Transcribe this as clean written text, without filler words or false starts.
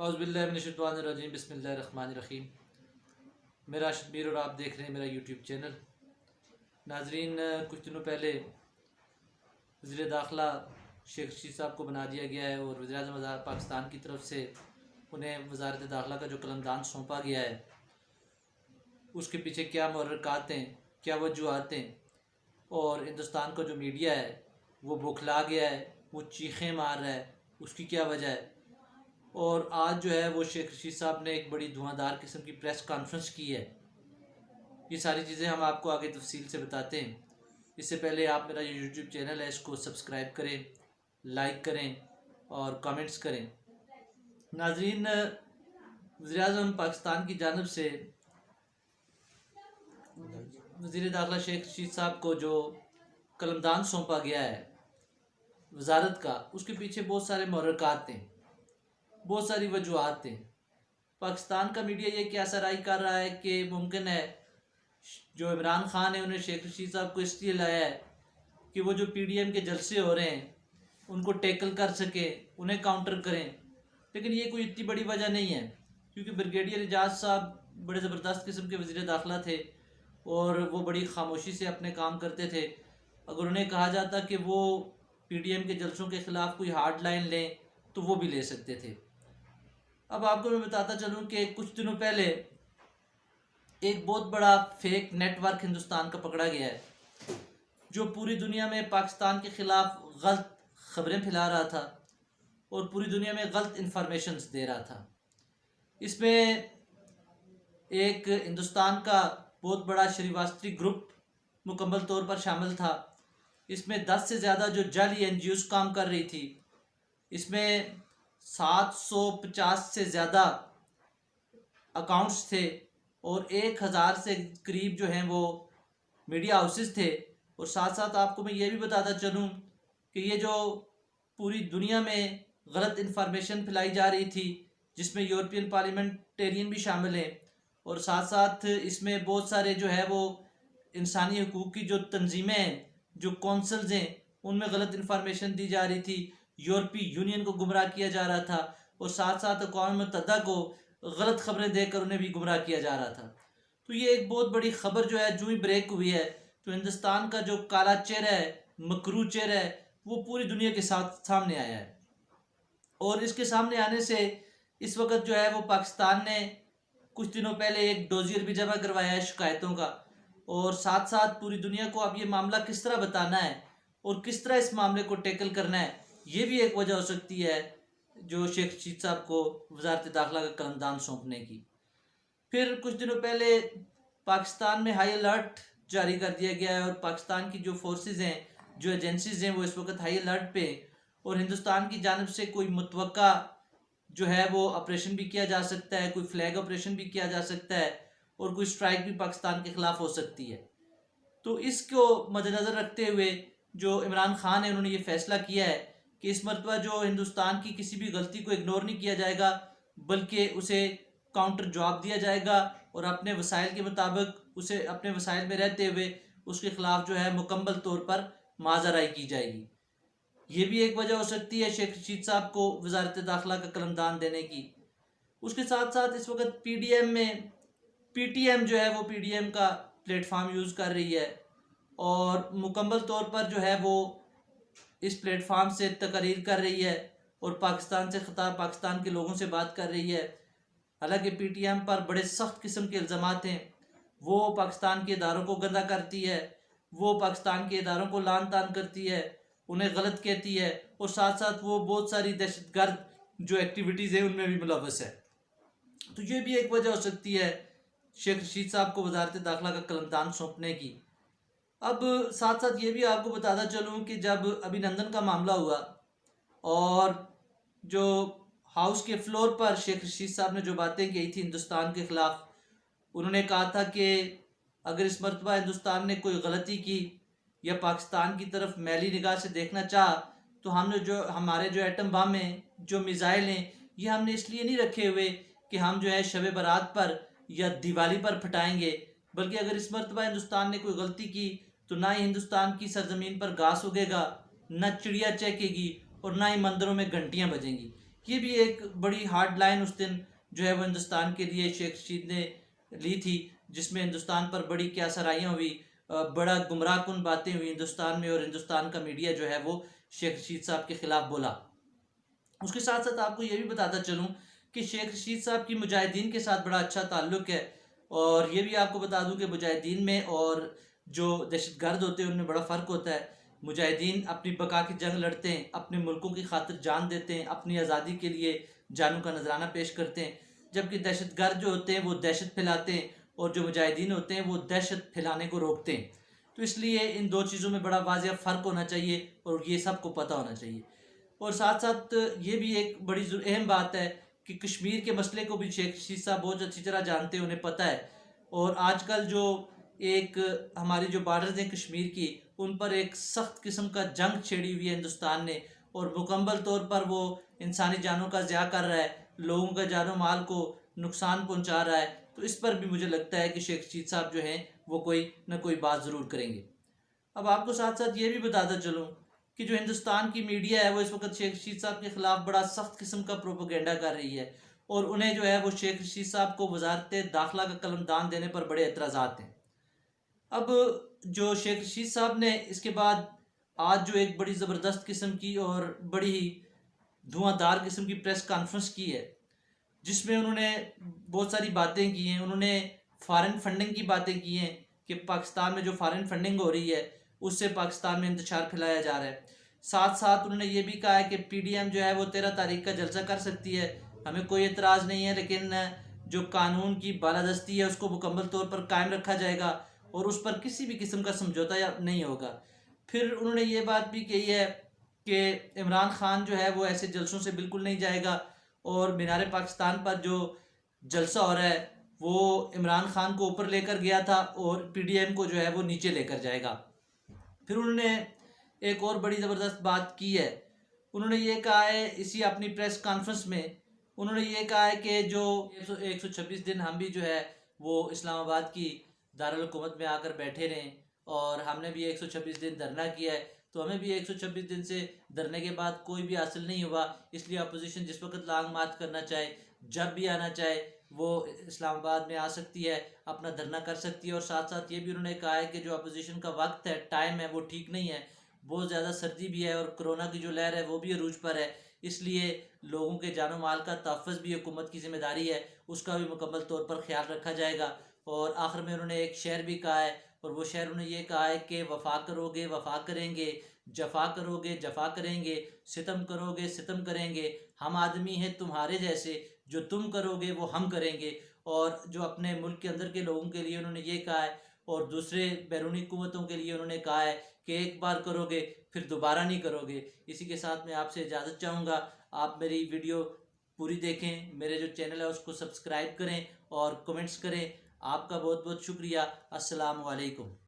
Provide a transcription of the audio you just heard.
औज़ुबिल्लाहिमिनश्शैतानिर्रजीम बिस्मिल्लाहिर्रहमानिर्रहीम। मेरा राशिद मीर और आप देख रहे हैं मेरा यूट्यूब चैनल। नाजरीन, कुछ दिनों पहले वज़ीर दाखिला शेख रशीद साहब को बना दिया गया है और वज़ीर-ए-आज़म पाकिस्तान की तरफ से उन्हें वज़ारत दाखिला का जो कलमदान सौंपा गया है, उसके पीछे क्या मुहर्रिकात हैं, क्या वजूहात हैं, और हिंदुस्तान का जो मीडिया है वो बौखला गया है, वो चीखें मार रहा है, उसकी क्या वजह है। और आज जो है वो शेख रशीद साहब ने एक बड़ी धुआंधार किस्म की प्रेस कॉन्फ्रेंस की है। ये सारी चीज़ें हम आपको आगे तफसील से बताते हैं। इससे पहले आप मेरा जो यूट्यूब चैनल है इसको सब्सक्राइब करें, लाइक करें और कमेंट्स करें। नाजरीन, वज़ीर-ए-आज़म पाकिस्तान की जानिब से वज़ीर दाखिला शेख रशीद साहब को जो कलमदान सौंपा गया है वजारत का, उसके पीछे बहुत सारे मुहर्रिकात हैं, बहुत सारी वजूहात हैं। पाकिस्तान का मीडिया ये क्या सराई कर रहा है कि मुमकिन है जो इमरान खान है उन्हें शेख रशीद साहब को इसलिए लाया है कि वो जो PDM के जलसे हो रहे हैं उनको टैकल कर सके, उन्हें काउंटर करें। लेकिन ये कोई इतनी बड़ी वजह नहीं है, क्योंकि ब्रिगेडियर एजाज साहब बड़े ज़बरदस्त किस्म के वज़ीर दाखिला थे और वो बड़ी खामोशी से अपने काम करते थे। अगर उन्हें कहा जाता कि वो PDM के जलसों के ख़िलाफ़ कोई हार्ड लाइन लें तो वो भी ले सकते थे। अब आपको मैं बताता चलूँ कि कुछ दिनों पहले एक बहुत बड़ा फेक नेटवर्क हिंदुस्तान का पकड़ा गया है, जो पूरी दुनिया में पाकिस्तान के ख़िलाफ़ गलत ख़बरें फैला रहा था और पूरी दुनिया में गलत इंफॉर्मेशंस दे रहा था। इसमें एक हिंदुस्तान का बहुत बड़ा श्रीवास्तव ग्रुप मुकम्मल तौर पर शामिल था। इसमें 10 से ज़्यादा जो जाली NGOs काम कर रही थी। इसमें 750 से ज़्यादा अकाउंट्स थे और 1000 से करीब जो हैं वो मीडिया हाउसेस थे। और साथ साथ आपको मैं ये भी बताता चलूँ कि ये जो पूरी दुनिया में गलत इन्फॉर्मेशन फैलाई जा रही थी, जिसमें यूरोपियन पार्लियामेंटेरियन भी शामिल हैं, और साथ साथ इसमें बहुत सारे जो है वो इंसानी हकूक़ की जो तंजीमें हैं, जो कौंसल्स हैं, उनमें गलत इन्फॉर्मेशन दी जा रही थी। यूरोपीय यूनियन को गुमराह किया जा रहा था और साथ साथ अक़वाम मुत्तहिदा को गलत खबरें देकर उन्हें भी गुमराह किया जा रहा था। तो ये एक बहुत बड़ी खबर जो है जो ही ब्रेक हुई है, तो हिंदुस्तान का जो काला चेहरा है, मकरू चेहरा है, वो पूरी दुनिया के साथ सामने आया है। और इसके सामने आने से इस वक्त जो है वो पाकिस्तान ने कुछ दिनों पहले एक डोजियर भी जमा करवाया है शिकायतों का, और साथ साथ पूरी दुनिया को अब ये मामला किस तरह बताना है और किस तरह इस मामले को टैकल करना है, ये भी एक वजह हो सकती है जो शेख रशीद साहब को वज़ारत दाखिला का कलमदान सौंपने की। फिर कुछ दिनों पहले पाकिस्तान में हाई अलर्ट जारी कर दिया गया है और पाकिस्तान की जो फोर्सेस हैं, जो एजेंसीज हैं, वो इस वक्त हाई अलर्ट पे, और हिंदुस्तान की जानिब से कोई मुतवक्का जो है वो ऑपरेशन भी किया जा सकता है, कोई फ्लैग ऑपरेशन भी किया जा सकता है और कोई स्ट्राइक भी पाकिस्तान के ख़िलाफ़ हो सकती है। तो इसको मद्देनज़र रखते हुए जो इमरान खान है उन्होंने ये फ़ैसला किया है कि इस मरतबा जो हिंदुस्तान की किसी भी गलती को इग्नोर नहीं किया जाएगा, बल्कि उसे काउंटर जवाब दिया जाएगा और अपने वसाइल के मुताबिक उसे अपने वसाइल में रहते हुए उसके ख़िलाफ़ जो है मुकम्मल तौर पर माज़राई की जाएगी। ये भी एक वजह हो सकती है शेख रशीद साहब को वज़ारत दाखिला का कलमदान देने की। उसके साथ साथ इस वक्त PDM में PTM जो है वो PDM का प्लेटफार्म यूज़ कर रही है और मुकम्मल तौर पर जो है वो इस प्लेटफार्म से तकरीर कर रही है और पाकिस्तान से ख़िताब, पाकिस्तान के लोगों से बात कर रही है। हालांकि PTM पर बड़े सख्त किस्म के इल्ज़ामात हैं। वो पाकिस्तान के इदारों को गंदा करती है, वो पाकिस्तान के इदारों को लान तान करती है, उन्हें गलत कहती है, और साथ साथ वो बहुत सारी दहशतगर्द जो एक्टिविटीज़ हैं उनमें भी मुलव्वस है। तो ये भी एक वजह हो सकती है शेख रशीद साहब को वज़ारत दाखिला का कलमदान सौंपने की। अब साथ साथ ये भी आपको बताता चलूँ कि जब अभिनंदन का मामला हुआ और जो हाउस के फ्लोर पर शेख रशीद साहब ने जो बातें कही थी हिंदुस्तान के ख़िलाफ़, उन्होंने कहा था कि अगर इस मरतबा हिंदुस्तान ने कोई गलती की या पाकिस्तान की तरफ मैली निगाह से देखना चाहा तो हमने जो हमारे जो एटम बम हैं, जो मिज़ाइल हैं, ये हमने इसलिए नहीं रखे हुए कि हम जो है शब बारात पर या दिवाली पर फटाएंगे, बल्कि अगर इस मरतबा हिंदुस्तान ने कोई गलती की तो ना ही हिंदुस्तान की सरजमीन पर घास उगेगा, ना चिड़िया चहकेगी और ना ही मंदिरों में घंटियाँ बजेंगी। ये भी एक बड़ी हार्ड लाइन उस दिन जो है वो हिंदुस्तान के लिए शेख रशीद ने ली थी, जिसमें हिंदुस्तान पर बड़ी क्या सराहियाँ हुई, बड़ा गुमराह कुन बातें हुई हिंदुस्तान में, और हिंदुस्तान का मीडिया जो है वो शेख रशीद साहब के खिलाफ बोला। उसके साथ साथ आपको ये भी बताता चलूँ कि शेख रशीद साहब की मुजाहिदीन के साथ बड़ा अच्छा ताल्लुक़ है, और ये भी आपको बता दूं कि मुजाहिदीन में और जो दहशतगर्द होते हैं उनमें बड़ा फ़र्क होता है। मुजाहिदीन अपनी बका की जंग लड़ते हैं, अपने मुल्कों की खातिर जान देते हैं, अपनी आज़ादी के लिए जानों का नजराना पेश करते हैं, जबकि दहशतगर्द जो होते हैं वो दहशत फैलाते हैं, और जो मुजाहिदीन होते हैं वो दहशत फैलाने को रोकते हैं। तो इसलिए इन दो चीज़ों में बड़ा वाज़ेह फ़र्क होना चाहिए, और ये सबको पता होना चाहिए। और साथ साथ ये भी एक बड़ी अहम बात है कि कश्मीर के मसले को भी शेख रशीद साहब बहुत अच्छी तरह जानते हैं, उन्हें पता है। और आजकल जो एक हमारी जो बॉर्डर्स हैं कश्मीर की, उन पर एक सख्त किस्म का जंग छेड़ी हुई है हिंदुस्तान ने, और मुकम्मल तौर पर वो इंसानी जानों का ज़िया कर रहा है, लोगों का जानो माल को नुकसान पहुंचा रहा है। तो इस पर भी मुझे लगता है कि शेख रशीद साहब जो हैं वो कोई ना कोई बात ज़रूर करेंगे। अब आपको साथ साथ ये भी बताता चलूँ कि जो हिंदुस्तान की मीडिया है वो इस वक्त शेख रशीद साहब के ख़िलाफ़ बड़ा सख्त किस्म का प्रोपोगेंडा कर रही है, और उन्हें जो है वो शेख रशीद साहब को वजारत दाखिला का कलमदान देने पर बड़े एतराज़ात हैं। अब जो शेख रशीद साहब ने इसके बाद आज जो एक बड़ी ज़बरदस्त किस्म की और बड़ी धुआंधार किस्म की प्रेस कॉन्फ्रेंस की है, जिसमें उन्होंने बहुत सारी बातें की हैं। उन्होंने फॉरेन फंडिंग की बातें की हैं कि पाकिस्तान में जो फॉरेन फंडिंग हो रही है उससे पाकिस्तान में इंतशार फैलाया जा रहा है। साथ साथ उन्होंने ये भी कहा है कि पीडीएम जो है वो 13 तारीख का जलसा कर सकती है, हमें कोई एतराज़ नहीं है, लेकिन जो कानून की बालादस्ती है उसको मुकम्मल तौर पर कायम रखा जाएगा, और उस पर किसी भी किस्म का समझौता या नहीं होगा। फिर उन्होंने ये बात भी कही है कि इमरान खान जो है वो ऐसे जलसों से बिल्कुल नहीं जाएगा, और मीनार पाकिस्तान पर जो जलसा हो रहा है वो इमरान खान को ऊपर लेकर गया था, और पीडीएम को जो है वो नीचे लेकर जाएगा। फिर उन्होंने एक और बड़ी ज़बरदस्त बात की है। उन्होंने ये कहा है इसी अपनी प्रेस कॉन्फ्रेंस में, उन्होंने ये कहा है कि जो 126 दिन हम भी जो है वो इस्लामाबाद की दारुल हुकूमत में आकर बैठे रहें, और हमने भी 126 दिन धरना किया है, तो हमें भी 126 दिन से धरने के बाद कोई भी हासिल नहीं हुआ। इसलिए अपोजिशन जिस वक्त लांग मार्च करना चाहे, जब भी आना चाहे, वो इस्लामाबाद में आ सकती है, अपना धरना कर सकती है। और साथ साथ ये भी उन्होंने कहा है कि जो अपोजिशन का वक्त है, टाइम है, वो ठीक नहीं है, बहुत ज़्यादा सर्दी भी है, और कोरोना की जो लहर है वो भी अरूज पर है, इसलिए लोगों के जानो माल का तहफ़्फ़ुज़ भी हुकूमत की ज़िम्मेदारी है, उसका भी मुकम्मल तौर पर ख्याल रखा जाएगा। और आखिर में उन्होंने एक शेर भी कहा है, और वो शेर उन्होंने ये कहा है कि वफ़ा करोगे वफ़ा करेंगे, जफ़ा करोगे जफ़ा करेंगे, सितम करोगे सितम करेंगे, हम आदमी हैं तुम्हारे जैसे, जो तुम करोगे वो हम करेंगे। और जो अपने मुल्क के अंदर के लोगों के लिए उन्होंने ये कहा है, और दूसरे बैरूनी कुव्वतों के लिए उन्होंने कहा है कि एक बार करोगे फिर दोबारा नहीं करोगे। इसी के साथ मैं आपसे इजाज़त चाहूँगा। आप मेरी वीडियो पूरी देखें, मेरे जो चैनल है उसको सब्सक्राइब करें और कमेंट्स करें। आपका बहुत बहुत शुक्रिया। अस्सलाम वालेकुम।